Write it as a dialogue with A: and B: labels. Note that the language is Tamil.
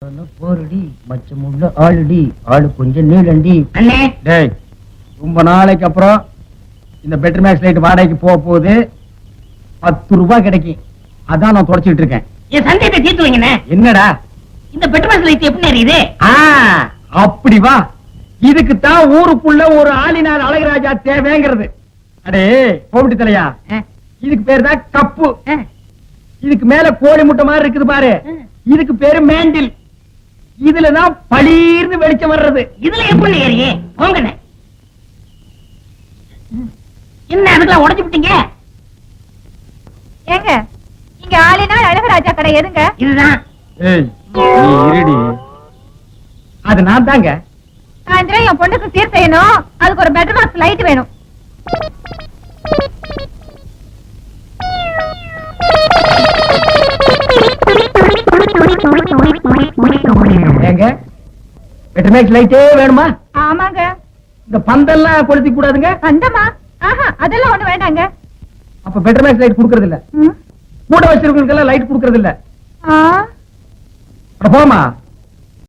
A: போரடி மச்சமுள்ள ஆளுடி ஆளு கொஞ்சம் நீளண்டி.
B: அண்ணே
A: டேய், ரொம்ப நாளைக்கு அப்புறம் இந்த பெட்டர் மேக்ஸ் லைட் வாடகைக்கு போக போகுது. 10 ரூபாய் கிடைக்கும். அதான் நான் தொடச்சிட்டு இருக்கேன்.
B: என் சந்தேகத்தை தீர்த்து வைங்கண்ணே.
A: என்னடா
B: இந்த பெட்ரோல் லைட் எப்படி எரியுது?
A: அப்படி வா. இதுக்கு தான் ஊருக்குள்ள ஒரு ஆளினார் அழகராஜா தேவைங்கிறது. அடே கோபிட்டு தலையா, இதுக்கு பேரு தான் கப்பு. இதுக்கு மேல கோழி முட்டை மாதிரி இருக்குது பாரு, இதுக்கு பேரு மேண்டில். இதுலதான் பளீர்னு வெளிச்சம் வர்றது.
B: இதுல எப்படி ஏறியே போங்கண்ணே. என்ன அதுக்கெல்லாம் உடைச்சு விட்டீங்க?
C: ஏங்க இங்க ஆளினால் அழகராஜா கடை எதுங்க?
B: இதுதான்.
A: ஏய், நீ இருடி. அது நான் தாங்க.
C: சாயந்தரம் என் பொண்ணுக்கு சீர் செய்யணும், அதுக்கு ஒரு பெட்ரோல் பாக்ஸ் லைட் வேணும்.
A: ஏங்க பெட்டர் மேக்ஸ் லைட்டே வேணுமா?
C: ஆமாங்க.
A: இந்த பந்தெல்லாம் கொளுத்தி கூடாதுங்க.
C: அந்தமா அதெல்லாம் ஒண்ணு வேண்டாங்க.
A: அப்ப பெட்டர் மேக்ஸ் லைட் குடுக்கறது இல்ல. கூட வச்சிருக்கவங்களுக்கு எல்லாம் லைட் குடுக்கறது இல்ல. போமா.